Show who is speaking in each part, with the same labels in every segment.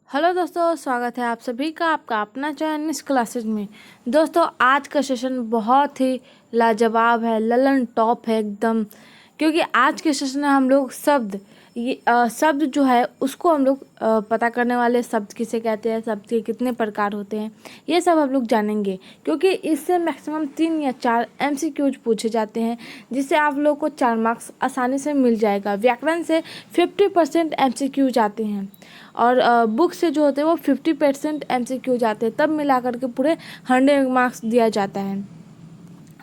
Speaker 1: Hello दोस्तों, स्वागत है आप सभी का आपका अपना चैनल इस क्लासेज में। दोस्तों, आज का सेशन बहुत ही लाजवाब है, ललन टॉप है एकदम। क्योंकि आज के सेशन में हम लोग शब्द जो है उसको हम लोग पता करने वाले। शब्द किसे कहते हैं, शब्द के कितने प्रकार होते हैं, ये सब हम लोग जानेंगे। क्योंकि इससे मैक्सिमम 3 या 4 MCQs पूछे जाते हैं, जिससे आप लोग को 4 मार्क्स आसानी से मिल जाएगा। व्याकरण से 50% MCQ जाते हैं और बुक से जो होते हैं वो 50% MCQ जाते हैं, तब मिला करके पूरे 100 मार्क्स दिया जाता है।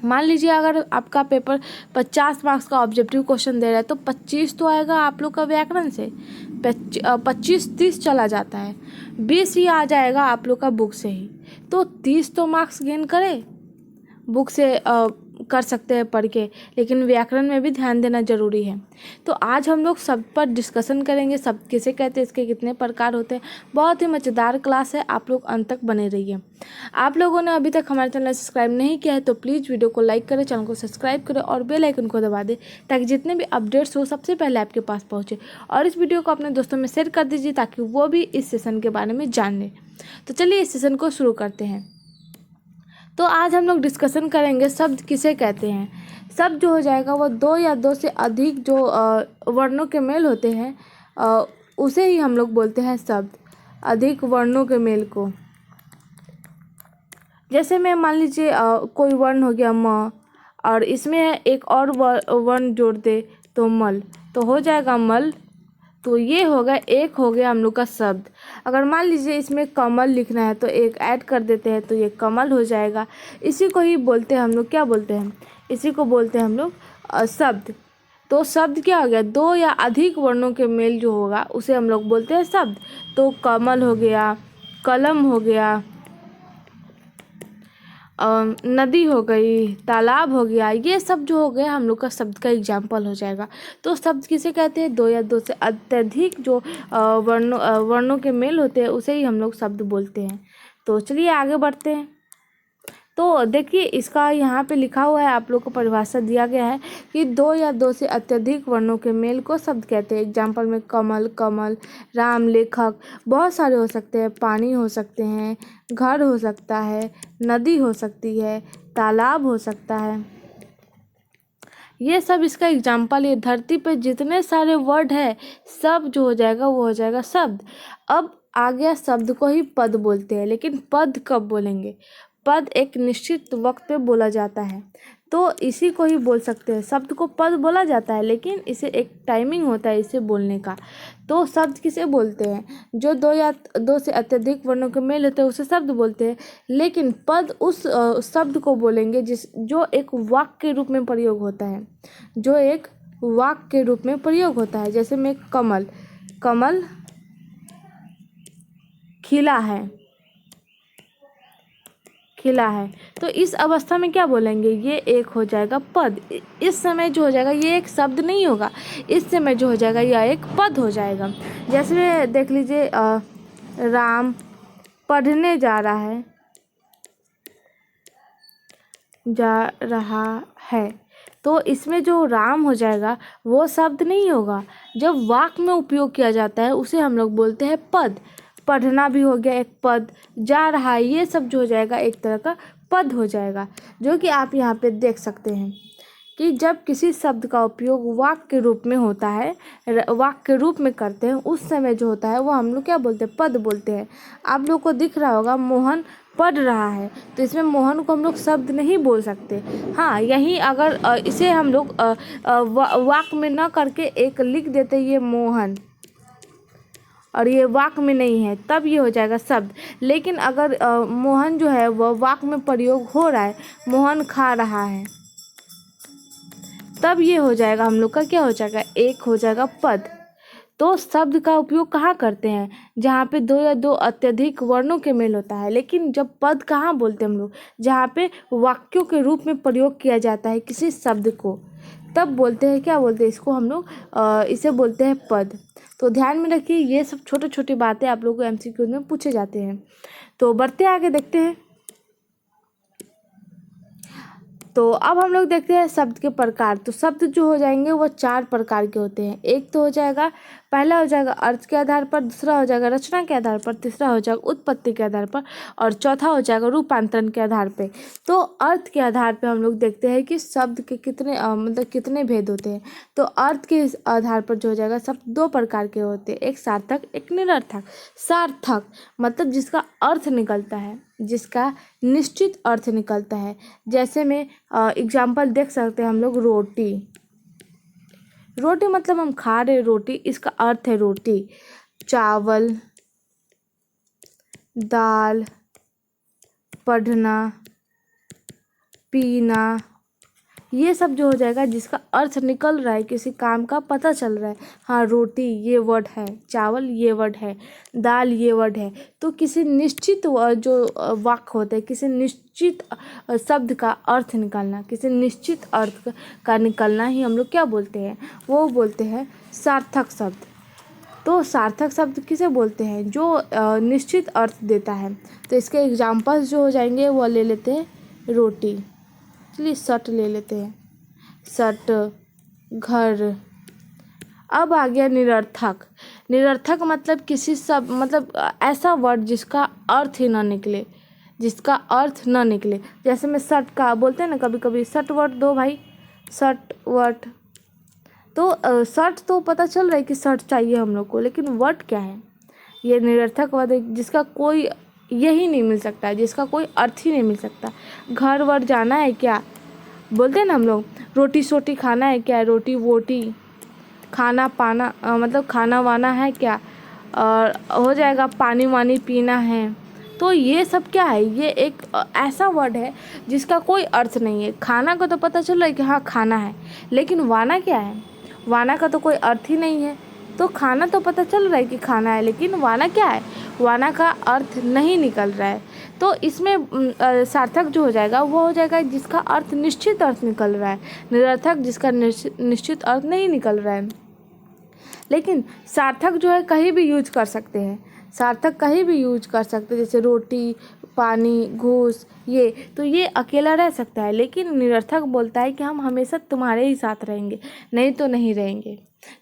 Speaker 1: मान लीजिए अगर आपका पेपर 50 मार्क्स का ऑब्जेक्टिव क्वेश्चन दे रहा है तो 25 तो आएगा आप लोग का व्याकरण से, 25-30 चला जाता है, 20 ही आ जाएगा आप लोग का बुक से ही। तो 30 तो मार्क्स गेन करे, बुक से कर सकते हैं पढ़ के, लेकिन व्याकरण में भी ध्यान देना जरूरी है। तो आज हम लोग शब्द पर डिस्कशन करेंगे, शब्द किसे कहते हैं, इसके कितने प्रकार होते हैं। बहुत ही मज़ेदार क्लास है, आप लोग अंत तक बने रहिए। आप लोगों ने अभी तक हमारे चैनल सब्सक्राइब नहीं किया है तो प्लीज़ वीडियो को लाइक करें, चैनल को सब्सक्राइब करें और बेल आइकन को दबा दें, ताकि जितने भी अपडेट्स हो सबसे पहले आपके पास पहुँचे। और इस वीडियो को अपने दोस्तों में शेयर कर दीजिए ताकि वो भी इस सेशन के बारे में जान लें। तो चलिए इस सेशन को शुरू करते हैं। तो आज हम लोग डिस्कशन करेंगे शब्द किसे कहते हैं। शब्द जो हो जाएगा वो 2 या 2 से अधिक जो वर्णों के मेल होते हैं, उसे ही हम लोग बोलते हैं शब्द। अधिक वर्णों के मेल को, जैसे मैं मान लीजिए कोई वर्ण हो गया म, और इसमें एक और वर्ण जोड़ दे तो मल, तो हो जाएगा मल। तो ये होगा, एक हो गया हम लोग का शब्द। अगर मान लीजिए इसमें कमल लिखना है तो एक ऐड कर देते हैं तो ये कमल हो जाएगा। इसी को ही बोलते हैं हम लोग, क्या बोलते हैं, इसी को बोलते हैं हम लोग शब्द। तो शब्द क्या हो गया, 2 या अधिक वर्णों के मेल जो होगा उसे हम लोग बोलते हैं शब्द। तो कमल हो गया, कलम हो गया, नदी हो गई, तालाब हो गया, ये सब जो हो गए हम लोग का शब्द का एग्जाम्पल हो जाएगा। तो शब्द किसे कहते हैं, 2 या 2 से अत्यधिक जो वर्णों के मेल होते हैं उसे ही हम लोग शब्द बोलते हैं। तो चलिए आगे बढ़ते हैं। तो देखिए इसका यहाँ पे लिखा हुआ है, आप लोग को परिभाषा दिया गया है कि 2 या 2 से अत्यधिक वर्णों के मेल को शब्द कहते हैं। एग्जाम्पल में कमल, कमल, राम, लेखक, बहुत सारे हो सकते हैं, पानी हो सकते हैं, घर हो सकता है, नदी हो सकती है, तालाब हो सकता है। ये सब इसका एग्जाम्पल। ये धरती पे जितने सारे वर्ड है सब जो हो जाएगा वो हो जाएगा शब्द। अब आ गया शब्द को ही पद बोलते हैं, लेकिन पद कब बोलेंगे, पद एक निश्चित वक्त पे बोला जाता है, तो इसी को ही बोल सकते हैं। शब्द को पद बोला जाता है, लेकिन इसे एक टाइमिंग होता है इसे बोलने का। तो शब्द किसे बोलते हैं, जो 2 या 2 से अत्यधिक वर्णों के मेल होते हैं उसे शब्द बोलते हैं। लेकिन पद उस शब्द को बोलेंगे जो एक वाक्य के रूप में प्रयोग होता है, जो एक वाक्य के रूप में प्रयोग होता है। जैसे में कमल, कमल खिला है, खिला है, तो इस अवस्था में क्या बोलेंगे, ये एक हो जाएगा पद। इस समय जो हो जाएगा ये एक शब्द नहीं होगा, इस समय जो हो जाएगा यह एक पद हो जाएगा। जैसे देख लीजिए राम पढ़ने जा रहा है, तो इसमें जो राम हो जाएगा वो शब्द नहीं होगा। जब वाक्य में उपयोग किया जाता है उसे हम लोग बोलते हैं पद। पढ़ना भी हो गया एक पद, जा रहा है, ये सब जो हो जाएगा एक तरह का पद हो जाएगा। जो कि आप यहाँ पे देख सकते हैं कि जब किसी शब्द का उपयोग वाक्य के रूप में होता है, वाक्य के रूप में करते हैं, उस समय जो होता है वो हम लोग क्या बोलते हैं, पद बोलते हैं। आप लोग को दिख रहा होगा मोहन पढ़ रहा है, तो इसमें मोहन को हम लोग शब्द नहीं बोल सकते। हाँ, यही अगर इसे हम लोग वाक्य में न करके एक लिख देते ये मोहन, और ये वाक्य में नहीं है, तब ये हो जाएगा शब्द। लेकिन अगर मोहन जो है वह वाक्य में प्रयोग हो रहा है, मोहन खा रहा है, तब ये हो जाएगा हम लोग का क्या हो जाएगा, एक हो जाएगा पद। तो शब्द का उपयोग कहाँ करते हैं, जहाँ पे 2 या 2 अत्यधिक वर्णों के मेल होता है। लेकिन जब पद कहाँ बोलते हैं हम लोग, जहाँ पे वाक्यों के रूप में प्रयोग किया जाता है किसी शब्द को, तब बोलते हैं, क्या बोलते हैं इसको हम लोग, इसे बोलते हैं पद। तो ध्यान में रखिए, ये सब छोटी छोटी बातें आप लोगों को MCQ में पूछे जाते हैं। तो बढ़ते आगे देखते हैं। तो अब हम लोग देखते हैं शब्द के प्रकार। तो शब्द जो हो जाएंगे वो 4 प्रकार के होते हैं। एक तो हो जाएगा पहला हो जाएगा अर्थ के आधार पर, दूसरा हो जाएगा रचना के आधार पर, तीसरा हो जाएगा उत्पत्ति के आधार पर और चौथा हो जाएगा रूपांतरण के आधार पे। तो अर्थ के आधार पे हम लोग देखते हैं कि शब्द के कितने मतलब कितने भेद होते हैं। तो अर्थ के आधार पर जो हो जाएगा शब्द दो प्रकार के होते हैं, एक सार्थक एक निरर्थक। सार्थक मतलब जिसका अर्थ निकलता है, जिसका निश्चित अर्थ निकलता है। जैसे में एग्जाम्पल देख सकते हैं हम लोग, रोटी। रोटी मतलब हम खा रहे रोटी, इसका अर्थ है रोटी। चावल, दाल, पढ़ना, पीना, ये सब जो हो जाएगा जिसका अर्थ निकल रहा है, किसी काम का पता चल रहा है। हाँ, रोटी ये वर्ड है, चावल ये वर्ड है, दाल ये वर्ड है। तो किसी निश्चित जो वाक्य होते हैं, किसी निश्चित शब्द का अर्थ निकालना, किसी निश्चित अर्थ का निकलना ही हम लोग क्या बोलते हैं, वो बोलते हैं सार्थक शब्द। तो सार्थक शब्द किसे बोलते हैं, जो निश्चित अर्थ देता है। तो इसके एग्जाम्पल्स जो हो जाएंगे वो ले लेते हैं, रोटी, चलिए शर्ट ले लेते हैं, शर्ट, घर। अब आ गया निरर्थक। निरर्थक मतलब किसी सब मतलब ऐसा वर्ड जिसका अर्थ ही ना निकले, जिसका अर्थ ना निकले। जैसे मैं शर्ट का बोलते हैं ना, कभी कभी शर्ट वर्ड दो भाई, शर्ट वर्ड। तो शर्ट तो पता चल रहा है कि शर्ट चाहिए हम लोग को, लेकिन वर्ड क्या है, ये निरर्थक वर्ड है जिसका कोई यही नहीं मिल सकता है, जिसका कोई अर्थ ही नहीं मिल सकता। घर वर जाना है क्या, बोलते हैं ना हम लोग, रोटी सोटी खाना है क्या, रोटी वोटी, खाना पाना मतलब खाना वाना है क्या, और हो जाएगा पानी वानी पीना है। तो ये सब क्या है, ये एक ऐसा वर्ड है जिसका कोई अर्थ नहीं है। खाना का तो पता चल रहा है कि हाँ खाना है, लेकिन वाना क्या है, वाना का तो कोई अर्थ ही नहीं है। तो खाना तो पता चल रहा है कि खाना है, लेकिन वाना क्या है, वाना का अर्थ नहीं निकल रहा है। तो इसमें सार्थक जो हो जाएगा वो हो जाएगा जिसका अर्थ निश्चित अर्थ निकल रहा है, निरर्थक जिसका निश्चित अर्थ नहीं निकल रहा है। लेकिन सार्थक जो है कहीं भी यूज कर सकते हैं, सार्थक कहीं भी यूज कर सकते हैं, जैसे रोटी, पानी, घूस, ये तो ये अकेला रह सकता है। लेकिन निरर्थक बोलता है कि हम हमेशा तुम्हारे ही साथ रहेंगे, नहीं तो नहीं रहेंगे।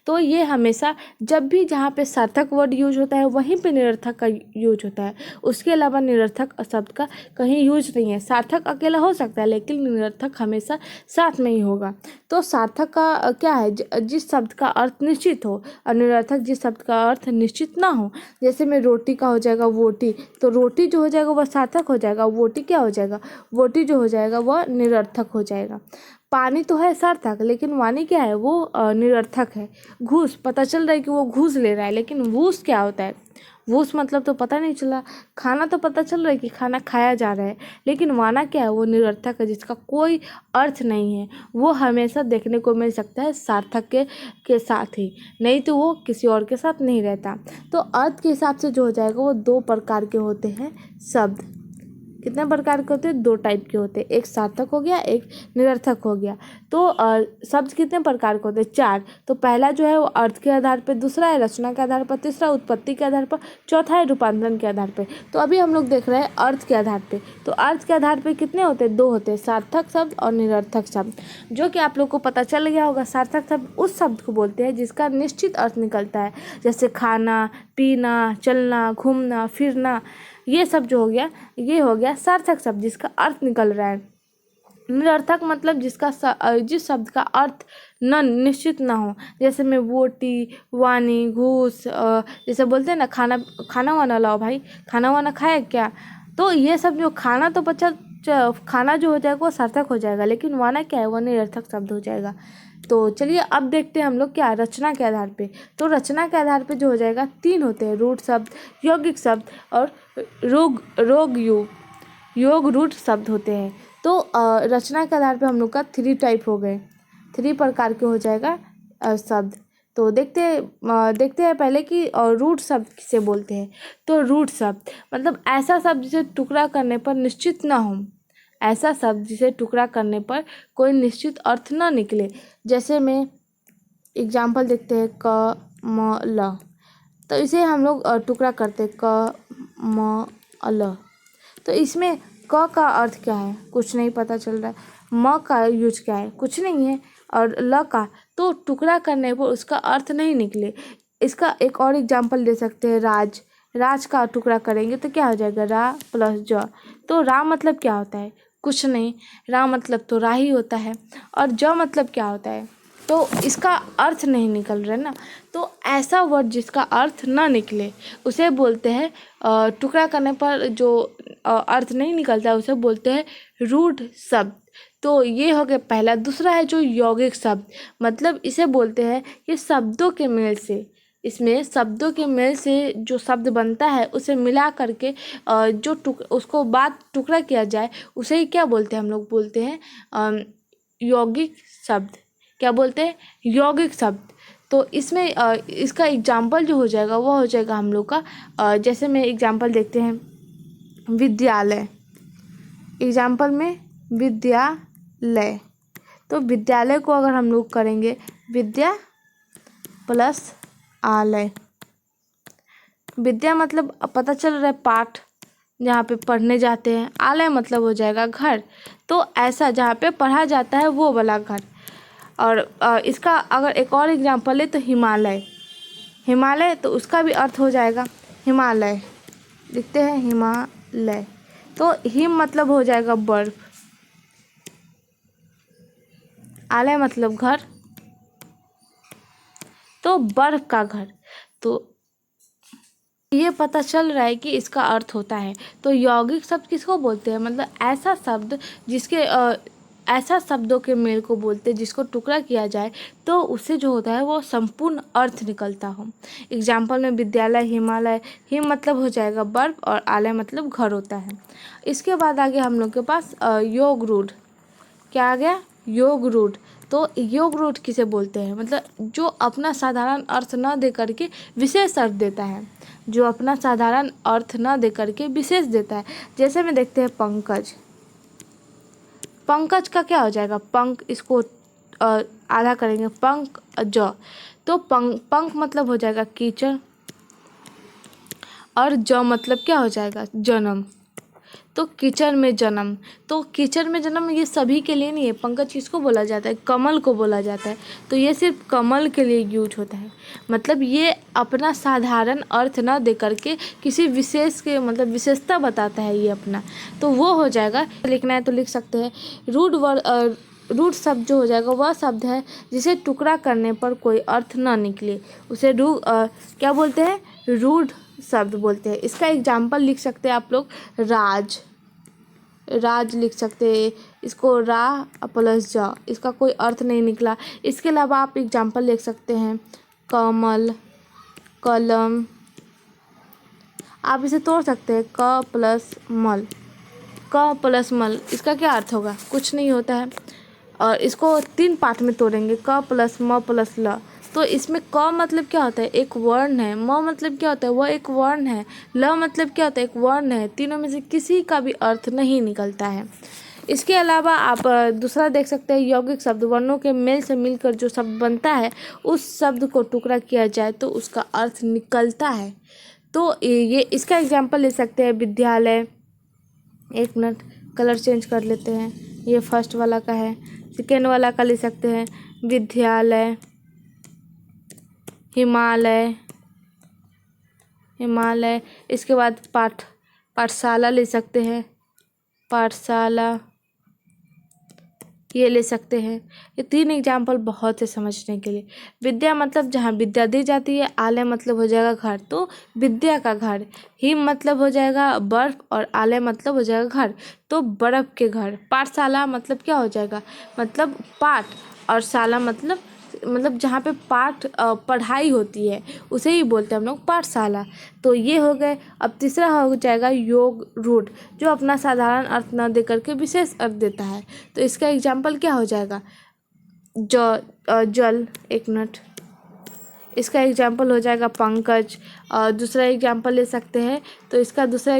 Speaker 1: तो ये हमेशा जब भी जहाँ पे सार्थक वर्ड यूज होता है वहीं पे निरर्थक का यूज होता है, उसके अलावा निरर्थक शब्द का कहीं यूज नहीं है। सार्थक अकेला हो सकता है लेकिन निरर्थक हमेशा साथ में ही होगा। तो सार्थक का क्या है, जिस शब्द का अर्थ निश्चित हो, और निरर्थक जिस शब्द का अर्थ निश्चित ना हो। जैसे में रोटी का हो जाएगा वोटी, तो रोटी जो हो जाएगा वह सार्थक हो जाएगा, वोटी क्या हो जाएगा, वोटी जो हो जाएगा वह निरर्थक हो जाएगा। पानी तो है सार्थक, लेकिन वाणी क्या है, वो निरर्थक है। घूस पता चल रहा है कि वो घूस ले रहा है, लेकिन वूस क्या होता है, वूस मतलब तो पता नहीं चला। खाना तो पता चल रहा है कि खाना खाया जा रहा है, लेकिन वाना क्या है, वो निरर्थक है जिसका कोई अर्थ नहीं है। वो हमेशा देखने को मिल सकता है सार्थक के साथ ही, नहीं तो वो किसी और के साथ नहीं रहता। तो अर्थ के हिसाब से जो हो जाएगा वो दो प्रकार के होते हैं शब्द। कितने प्रकार के होते हैं, दो टाइप के होते हैं, एक सार्थक हो गया, एक निरर्थक हो गया। तो शब्द कितने प्रकार के होते हैं, चार। तो पहला जो है वो अर्थ के आधार पर, दूसरा है रचना के आधार पर, तीसरा उत्पत्ति के आधार पर, चौथा है रूपांतरण के आधार पर। तो अभी हम लोग देख रहे हैं अर्थ के आधार पर। तो अर्थ के आधार पर कितने होते हैं, दो होते हैं, सार्थक शब्द और निरर्थक शब्द। जो कि आप लोग को पता चल गया होगा, सार्थक शब्द उस शब्द को बोलते हैं जिसका निश्चित अर्थ निकलता है, जैसे खाना, पीना, चलना, घूमना, फिरना, ये सब जो हो गया, ये हो गया सार्थक शब्द जिसका अर्थ निकल रहा है। निरर्थक मतलब जिस शब्द का अर्थ न निश्चित ना हो, जैसे में वोटी, वानी, घूस, जैसे बोलते हैं ना खाना, खाना वाना लाओ भाई, खाना वाना खाया क्या। तो ये सब जो खाना तो बच्चा खाना जो हो जाएगा वो सार्थक हो जाएगा, लेकिन वाना क्या है, वो निरर्थक शब्द हो जाएगा। तो चलिए अब देखते हैं हम लोग क्या रचना के आधार पे। तो रचना के आधार पे जो हो जाएगा तीन होते हैं, रूट शब्द, यौगिक शब्द और योग रूट शब्द होते हैं। तो रचना के आधार पे हम लोग का थ्री टाइप हो गए, थ्री प्रकार के हो जाएगा शब्द। तो देखते हैं पहले कि रूट शब्द किसे बोलते हैं। तो रूट शब्द मतलब ऐसा शब्द जिसे टुकड़ा करने पर निश्चित ना हो, ऐसा शब्द जिसे टुकड़ा करने पर कोई निश्चित अर्थ ना निकले। जैसे में एग्जाम्पल देखते हैं, क म ल, तो इसे हम लोग टुकड़ा करते हैं, क म ल। तो इसमें क का अर्थ क्या है, कुछ नहीं पता चल रहा है। म का यूज क्या है, कुछ नहीं है। और ल का तो टुकड़ा करने पर उसका अर्थ नहीं निकले। इसका एक और एग्जाम्पल ले सकते हैं, राज। राज का टुकड़ा करेंगे तो क्या हो जाएगा, रा प्लस ज। तो रा मतलब क्या होता है, कुछ नहीं, रा मतलब तो रा ही होता है। और ज मतलब क्या होता है, तो इसका अर्थ नहीं निकल रहा है ना। तो ऐसा वर्ड जिसका अर्थ ना निकले उसे बोलते हैं, टुकड़ा करने पर जो अर्थ नहीं निकलता है उसे बोलते हैं रूढ़ शब्द। तो ये हो गया पहला। दूसरा है जो यौगिक शब्द, मतलब इसे बोलते हैं कि शब्दों के मेल से, इसमें शब्दों के मेल से जो शब्द बनता है उसे मिला करके जो उसको बाद टुकड़ा किया जाए उसे ही क्या बोलते हैं, हम लोग बोलते हैं यौगिक शब्द। क्या बोलते हैं, यौगिक शब्द। तो इसमें इसका एग्जाम्पल जो हो जाएगा वो हो जाएगा हम लोग का, जैसे में एग्जाम्पल देखते हैं, विद्यालय। एग्जाम्पल में विद्यालय, तो विद्यालय को अगर हम लोग करेंगे विद्या प्लस आलय। विद्या मतलब पता चल रहा है पाठ, जहाँ पे पढ़ने जाते हैं। आलय मतलब हो जाएगा घर, तो ऐसा जहाँ पे पढ़ा जाता है वो वाला घर। और इसका अगर एक और एग्जांपल ले तो हिमालय। हिमालय तो उसका भी अर्थ हो जाएगा हिमालय, लिखते हैं हिमालय। तो हिम मतलब हो जाएगा बर्फ, आलय मतलब घर, तो बर्फ का घर। तो ये पता चल रहा है कि इसका अर्थ होता है। तो यौगिक शब्द किसको बोलते हैं, मतलब ऐसा शब्द जिसके ऐसा शब्दों के मेल को बोलते हैं जिसको टुकड़ा किया जाए तो उससे जो होता है वो संपूर्ण अर्थ निकलता हो। एग्जाम्पल में विद्यालय, हिमालय। हिम मतलब हो जाएगा बर्फ और आलय मतलब घर होता है। इसके बाद आगे हम लोग के पास योग रूढ़। क्या आ गया, योग रूढ़। तो योग रूढ़ किसे बोलते हैं, मतलब जो अपना साधारण अर्थ न दे करके विशेष अर्थ देता है, जो अपना साधारण अर्थ न दे करके विशेष देता है। जैसे में देखते हैं पंकज। पंकज का क्या हो जाएगा, पंख, इसको आधा करेंगे पंख ज, तो पंख मतलब हो जाएगा कीचड़, और ज मतलब क्या हो जाएगा, जन्म। तो कीचड़ में जन्म, तो कीचड़ में जन्म ये सभी के लिए नहीं है। पंकज किसको बोला जाता है, कमल को बोला जाता है। तो ये सिर्फ कमल के लिए यूज होता है, मतलब ये अपना साधारण अर्थ ना दे करके किसी विशेष के मतलब विशेषता बताता है ये अपना। तो वो हो जाएगा, लिखना है तो लिख सकते हैं। रूढ़ शब्द जो हो जाएगा वह शब्द है जिसे टुकड़ा करने पर कोई अर्थ ना निकले, उसे क्या बोलते हैं, रूढ़ शब्द बोलते हैं। इसका एग्जाम्पल लिख सकते हैं आप लोग, राज। राज लिख सकते हैं, इसको रा प्लस जा, इसका कोई अर्थ नहीं निकला। इसके अलावा आप एग्जाम्पल लिख सकते हैं, कमल, कलम। आप इसे तोड़ सकते हैं, क प्लस मल। क प्लस मल, इसका क्या अर्थ होगा, कुछ नहीं होता है। और इसको 3 पार्ट में तोड़ेंगे, क प्लस म प्लस ल। तो इसमें क मतलब क्या होता है, एक वर्ण है। म मतलब क्या होता है, वह एक वर्ण है। ल मतलब क्या होता है, एक वर्ण है। तीनों में से किसी का भी अर्थ नहीं निकलता है। इसके अलावा आप दूसरा देख सकते हैं, यौगिक शब्द। वर्णों के मेल से मिलकर जो शब्द बनता है उस शब्द को टुकड़ा किया जाए तो उसका अर्थ निकलता है। तो ये इसका एग्जाम्पल ले सकते हैं, विद्यालय। एक मिनट, कलर चेंज कर लेते हैं, ये फर्स्ट वाला का है। सेकेंड वाला का ले सकते हैं, विद्यालय, हिमालय, हिमालय। इसके बाद पाठशाला ले सकते हैं, पाठशाला, ये ले सकते हैं। ये 3 एग्जाम्पल बहुत है समझने के लिए। विद्या मतलब जहाँ विद्या दी जाती है। आलय मतलब हो जाएगा घर, तो विद्या का घर। हिम मतलब हो जाएगा बर्फ, और आलय मतलब हो जाएगा घर, तो बर्फ के घर। पाठशाला मतलब क्या हो जाएगा, मतलब पाठ, और शाला मतलब जहाँ पे पाठ पढ़ाई होती है उसे ही बोलते हैं हम लोग पाठशाला। तो ये हो गए। अब तीसरा हो जाएगा योग रूढ़, जो अपना साधारण अर्थ न दे करके विशेष अर्थ देता है। तो इसका एग्जाम्पल क्या हो जाएगा, जल। एक मिनट, इसका एग्जाम्पल हो जाएगा पंकज। दूसरा एग्जाम्पल ले सकते हैं, तो इसका दूसरा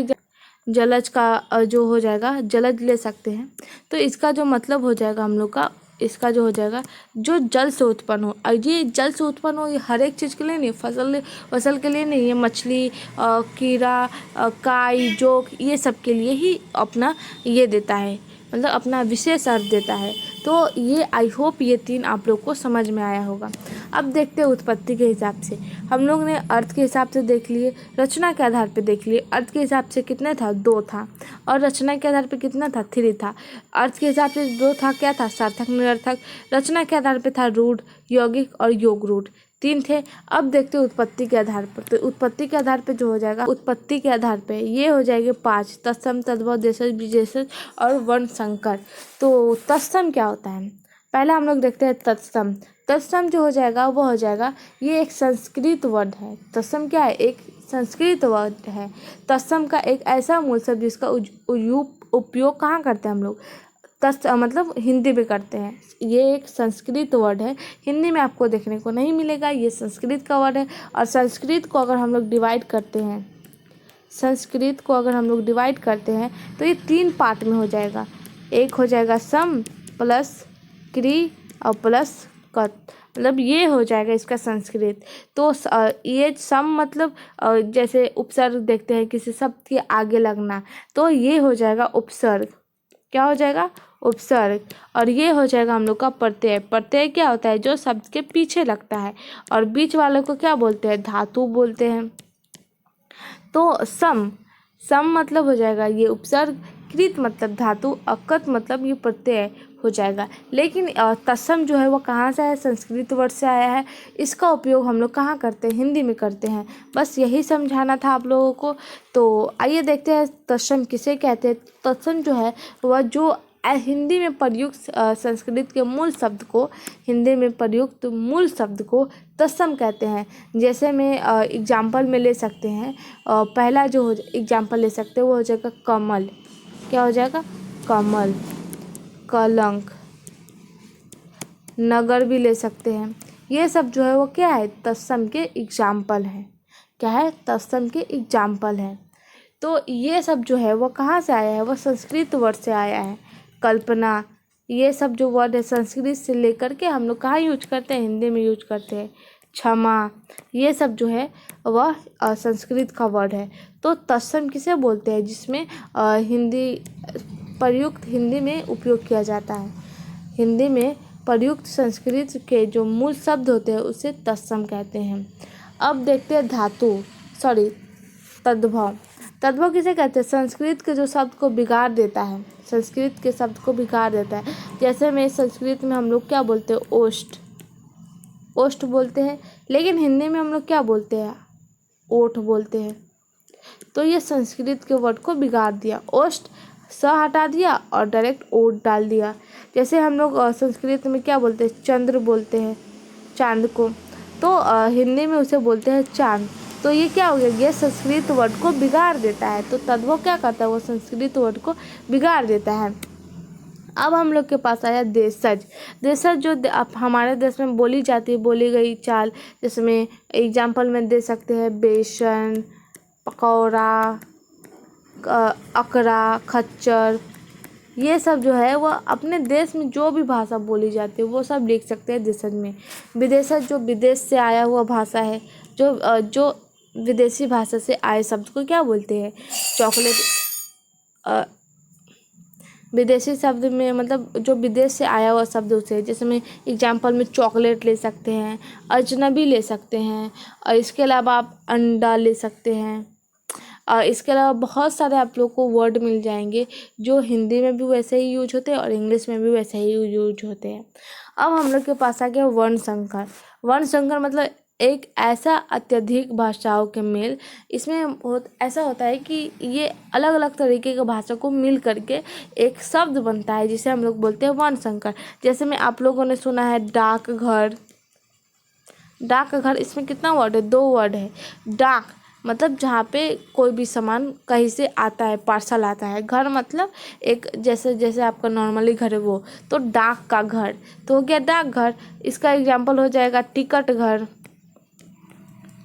Speaker 1: जलज का जो हो जाएगा, जलज ले सकते हैं। तो इसका जो मतलब हो जाएगा हम लोग का, इसका जो हो जाएगा, जो जल से उत्पन्न हो। और ये जल से उत्पन्न हो, ये हर एक चीज़ के लिए नहीं, फसल के लिए नहीं, ये मछली, कीड़ा, काई, जोक, ये सब के लिए ही अपना ये देता है, मतलब अपना विशेष अर्थ देता है। तो ये आई होप ये 3 आप लोग को समझ में आया होगा। अब देखते हैं उत्पत्ति के हिसाब से। हम लोग ने अर्थ के हिसाब से देख लिए, रचना के आधार पे देख लिए। अर्थ के हिसाब से कितने था, 2 था, और रचना के आधार पे कितना था, 3 था। अर्थ के हिसाब से 2 था, क्या था, सार्थक निरर्थक। रचना के आधार पे था रूढ़, यौगिक और योग रूढ़, 3 थे। अब देखते हैं उत्पत्ति के आधार पर। तो उत्पत्ति के आधार पे जो हो जाएगा, उत्पत्ति के आधार पे ये हो जाएंगे 5, तत्सम, तद्भव, देशज, विशेषज और वर्ण संकर। तो तत्सम क्या होता है, पहला हम लोग देखते हैं तत्सम। तत्सम जो हो जाएगा वो हो जाएगा, ये एक संस्कृत वर्ड है। तत्सम क्या है, एक संस्कृत वर्ड है। तत्सम का एक ऐसा मूल शब्द जिसका उपयोग कहाँ करते हैं हम लोग, मतलब हिंदी में करते हैं। ये एक संस्कृत वर्ड है, हिंदी में आपको देखने को नहीं मिलेगा, ये संस्कृत का वर्ड है। और संस्कृत को अगर हम लोग डिवाइड करते हैं, तो ये 3 पार्ट में हो जाएगा। एक हो जाएगा सम प्लस क्री और प्लस कत, मतलब ये हो जाएगा इसका संस्कृत। तो ये सम मतलब जैसे उपसर्ग देखते हैं किसी शब्द के आगे लगना, तो ये हो जाएगा उपसर्ग। क्या हो जाएगा, उपसर्ग। और ये हो जाएगा हम लोग का प्रत्यय। प्रत्यय क्या होता है, जो शब्द के पीछे लगता है, और बीच वाले को क्या बोलते हैं, धातु बोलते हैं। तो सम मतलब हो जाएगा ये उपसर्ग, कृत मतलब धातु, अकत मतलब ये प्रत्यय हो जाएगा। लेकिन तत्सम जो है वो कहाँ से है, संस्कृत वर्ड से आया है। इसका उपयोग हम लोग कहाँ करते हैं, हिंदी में करते हैं। बस यही समझाना था आप लोगों को। तो आइए देखते हैं तत्सम किसे कहते हैं। तत्सम जो है वह जो हिंदी में प्रयुक्त संस्कृत के मूल शब्द को, हिंदी में प्रयुक्त मूल शब्द को तत्सम कहते हैं। जैसे में एग्जाम्पल में ले सकते हैं, पहला जो एग्जाम्पल ले सकते हैं वो हो जाएगा कमल। क्या हो जाएगा, कमल। कलंक, नगर भी ले सकते हैं। ये सब जो है वो क्या है, तत्सम के एग्जाम्पल हैं। क्या है, तत्सम के एग्जाम्पल हैं। तो ये सब जो है वो कहाँ से आया है, वो संस्कृत वर्ड से आया है। कल्पना, ये सब जो वर्ड है संस्कृत से लेकर के हम लोग कहाँ यूज करते हैं, हिंदी में यूज करते हैं। क्षमा, ये सब जो है वह संस्कृत का वर्ड है। तो तत्सम किसे बोलते हैं, जिसमें हिंदी में उपयोग किया जाता है। हिंदी में प्रयुक्त संस्कृत के जो मूल शब्द होते हैं उसे तत्सम कहते हैं। अब देखते हैं तद्भव। तद्भव किसे कहते हैं, संस्कृत के जो शब्द को बिगाड़ देता है, संस्कृत के शब्द को बिगाड़ देता है। जैसे में संस्कृत में हम लोग क्या बोलते हैं, ओष्ठ बोलते हैं, लेकिन हिंदी में हम लोग क्या बोलते हैं, ओठ बोलते हैं। तो ये संस्कृत के वर्ड को बिगाड़ दिया, ओष्ठ स हटा दिया और डायरेक्ट ओट डाल दिया। जैसे हम लोग संस्कृत में क्या बोलते हैं, चंद्र बोलते हैं चांद को, तो हिंदी में उसे बोलते हैं चांद। तो ये क्या हो गया, ये संस्कृत वर्ड को बिगाड़ देता है। तो तद्भव क्या करता है, वो संस्कृत वर्ड को बिगाड़ देता है। अब हम लोग के पास आया देशज। देशज जो हमारे देश में बोली जाती है, बोली गई चाल, जिसमें एग्जाम्पल में दे सकते हैं बेसन, पकौड़ा, अकरा, खच्चर, ये सब जो है वो अपने देश में जो भी भाषा बोली जाती है वो सब लिख सकते हैं देशज में। विदेशज जो विदेश से आया हुआ भाषा है, जो विदेशी भाषा से आए शब्द को क्या बोलते हैं, चॉकलेट। विदेशी शब्द में मतलब जो विदेश से आया हुआ शब्द उसे, जैसे में एग्जाम्पल में चॉकलेट ले सकते हैं, अजनबी ले सकते हैं, और इसके अलावा आप अंडा ले सकते हैं। और इसके अलावा बहुत सारे आप लोग को वर्ड मिल जाएंगे जो हिंदी में भी वैसे ही यूज होते हैं और इंग्लिश में भी वैसे ही यूज होते हैं। अब हम लोग के पास आ गया वर्ण संकर। वर्ण संकर मतलब एक ऐसा अत्यधिक भाषाओं के मेल। इसमें ऐसा होता है कि ये अलग अलग तरीके के भाषा को मिल करके एक शब्द बनता है जिसे हम लोग बोलते हैं वर्ण संकर। जैसे में आप लोगों ने सुना है डाकघर। डाकघर, इसमें कितना वर्ड है, 2 वर्ड है। डाक मतलब जहाँ पे कोई भी सामान कहीं से आता है, पार्सल आता है। घर मतलब एक जैसे आपका नॉर्मली घर है वो, तो डाक का घर तो हो गया डाकघर। इसका एग्जाम्पल हो जाएगा टिकट घर,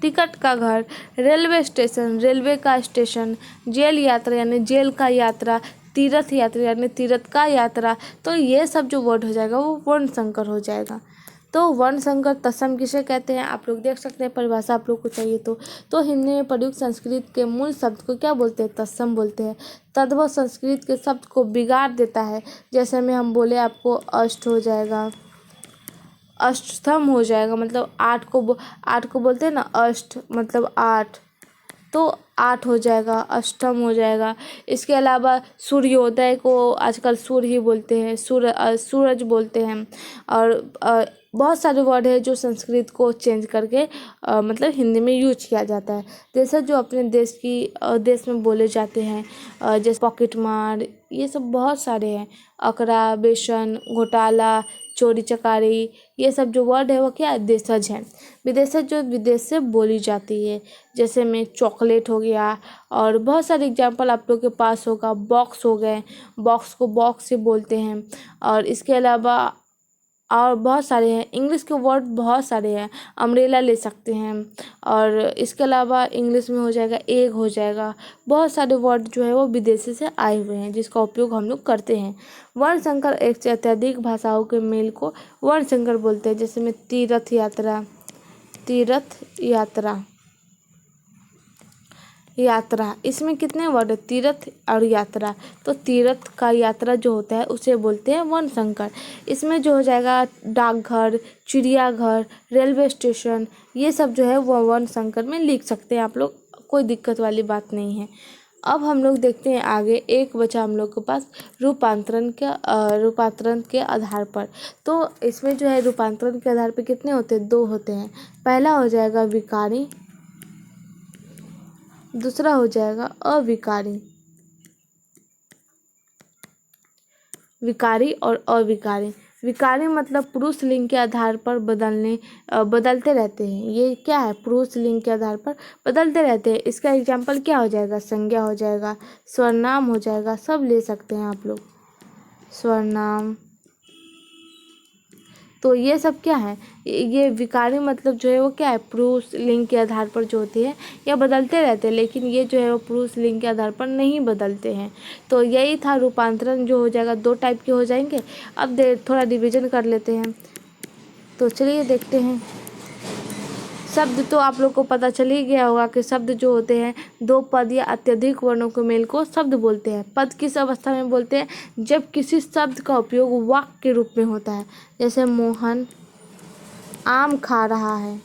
Speaker 1: टिकट का घर। रेलवे स्टेशन, रेलवे का स्टेशन। जेल यात्रा यानी जेल का यात्रा। तीर्थ यात्रा यानी तीर्थ का यात्रा। तो ये सब जो वर्ड हो जाएगा वो वर्ण संकर हो जाएगा। तो वर्णसंकर तत्सम किसे कहते हैं, आप लोग देख सकते हैं, परिभाषा आप लोग को चाहिए तो हिंदी में प्रयुक्त संस्कृत के मूल शब्द को क्या बोलते हैं, तत्सम बोलते हैं। तद्भव संस्कृत के शब्द को बिगाड़ देता है। जैसे में हम बोले आपको अष्ट हो जाएगा, अष्टम हो जाएगा, मतलब आठ को बोलते हैं ना, अष्ट मतलब 8, तो 8 हो जाएगा, अष्टम हो जाएगा। इसके अलावा सूर्योदय को आजकल सूर्य ही बोलते हैं, सूरज बोलते हैं। और बहुत सारे वर्ड है जो संस्कृत को चेंज करके मतलब हिंदी में यूज किया जाता है। जैसे जो अपने देश में बोले जाते हैं, जैसे पॉकेट मार, ये सब बहुत सारे हैं। अकरा, बेसन, घोटाला, चोरी चकारी, ये सब जो वर्ड है वो क्या है, देशज हैं। विदेशज जो विदेश से बोली जाती है। जैसे में चॉकलेट हो गया, और बहुत सारे एग्जांपल आप लोग के पास होगा। बॉक्स हो गए, बॉक्स को बॉक्स से बोलते हैं। और इसके अलावा और बहुत सारे हैं, इंग्लिश के वर्ड बहुत सारे हैं। अम्ब्रेला ले सकते हैं। और इसके अलावा इंग्लिश में हो जाएगा एग हो जाएगा। बहुत सारे वर्ड जो है वो विदेशी से आए हुए हैं जिसका उपयोग हम लोग करते हैं। वर्णसंकर एक से अत्यधिक भाषाओं के मेल को वर्णसंकर बोलते हैं। जैसे में तीर्थ यात्रा, इसमें कितने वर्ड है, तीर्थ और यात्रा। तो तीर्थ का यात्रा जो होता है उसे बोलते हैं वर्णसंकर। इसमें जो हो जाएगा डाकघर, चिड़ियाघर, रेलवे स्टेशन, ये सब जो है वो वर्णसंकर में लिख सकते हैं आप लोग, कोई दिक्कत वाली बात नहीं है। अब हम लोग देखते हैं आगे, एक बचा हम लोग के पास रूपांतरण के आधार पर। तो इसमें जो है रूपांतरण के आधार पर कितने होते हैं, 2 होते हैं। पहला हो जाएगा विकारी, दूसरा हो जाएगा अविकारी। विकारी और अविकारी। विकारी मतलब पुरुष लिंग के आधार पर बदलते रहते हैं। ये क्या है, पुरुष लिंग के आधार पर बदलते रहते हैं। इसका एग्जाम्पल क्या हो जाएगा, संज्ञा हो जाएगा, स्वरनाम हो जाएगा, सब ले सकते हैं आप लोग, स्वरनाम। तो ये सब क्या है, ये विकारी मतलब जो है वो क्या है, पुरुष लिंग के आधार पर जो होती है या बदलते रहते हैं, लेकिन ये जो है वो पुरुष लिंग के आधार पर नहीं बदलते हैं। तो यही था रूपांतरण, जो हो जाएगा 2 टाइप के हो जाएंगे। अब थोड़ा डिवीजन कर लेते हैं। तो चलिए देखते हैं। शब्द तो आप लोग को पता चल ही गया होगा कि शब्द जो होते हैं 2 पद या अत्यधिक वर्णों के मेल को शब्द बोलते हैं। पद किस अवस्था में बोलते हैं, जब किसी शब्द का उपयोग वाक्य के रूप में होता है। जैसे मोहन आम खा रहा है,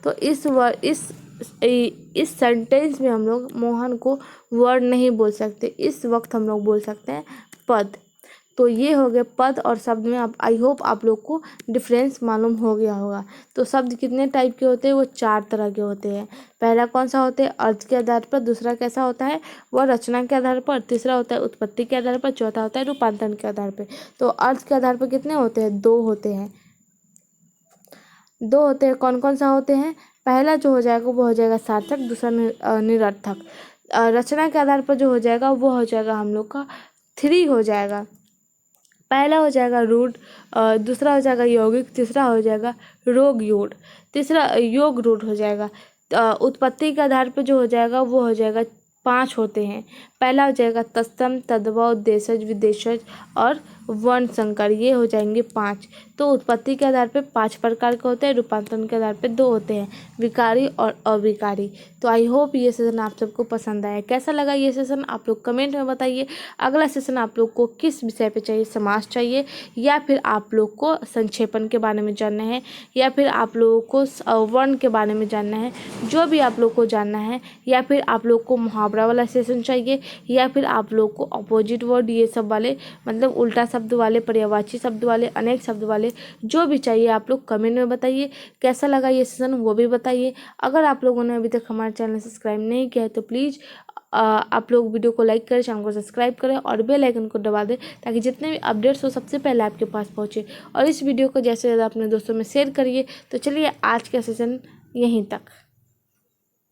Speaker 1: तो इस सेंटेंस में हम लोग मोहन को वर्ड नहीं बोल सकते, इस वक्त हम लोग बोल सकते हैं पद। तो ये हो गए पद और शब्द में। अब आई होप आप लोग को डिफरेंस मालूम हो गया होगा। तो शब्द कितने टाइप के होते हैं, वो 4 तरह के होते हैं। पहला कौन सा होता है, अर्थ के आधार पर। दूसरा कैसा होता है, वह रचना के आधार पर। तीसरा होता है उत्पत्ति के आधार पर। चौथा होता है रूपांतरण के आधार पर। तो अर्थ के आधार पर कितने होते हैं, 2 होते हैं। 2 होते हैं, कौन कौन सा होते हैं। पहला जो हो जाएगा वो हो जाएगा सार्थक, दूसरा निरर्थक। रचना के आधार पर जो हो जाएगा वो हो जाएगा हम लोग का 3 हो जाएगा। पहला हो जाएगा रूढ़, दूसरा हो जाएगा यौगिक, तीसरा हो जाएगा रोग योग, तीसरा योग रूढ़ हो जाएगा। उत्पत्ति के आधार पर जो हो जाएगा वो हो जाएगा 5 होते हैं। पहला हो जाएगा तत्सम, तद्भव, देशज, विदेशज और वर्णसंकर, ये हो जाएंगे 5। तो उत्पत्ति के आधार पे 5 प्रकार के होते हैं, रूपांतरण के आधार पे 2 होते हैं, विकारी और अविकारी। तो आई होप ये सेशन आप सबको पसंद आया। कैसा लगा ये सेशन आप लोग कमेंट में बताइए। अगला सेशन आप लोग को किस विषय पे चाहिए, समास चाहिए या फिर आप लोग को संक्षेपण के बारे में जानना है या फिर आप लोगों को वर्ण के बारे में जानना है, जो भी आप लोग को जानना है, या फिर आप लोग को मुहावरा वाला सेशन चाहिए या फिर आप लोग को अपोजिट वर्ड ये सब वाले, मतलब उल्टा शब्द वाले, पर्यायवाची शब्द वाले, अनेक शब्द वाले, जो भी चाहिए आप लोग कमेंट में बताइए। कैसा लगा ये सेशन वो भी बताइए। अगर आप लोगों ने अभी तक हमारे चैनल सब्सक्राइब नहीं किया है तो प्लीज़ आप लोग वीडियो को लाइक करें, चैनल को सब्सक्राइब करें और बेल आइकन को दबा दें ताकि जितने भी अपडेट्स हो सबसे पहले आपके पास पहुँचे। और इस वीडियो को ज़्यादा से ज़्यादा अपने दोस्तों में शेयर करिए। तो चलिए आज का सेशन यहीं तक।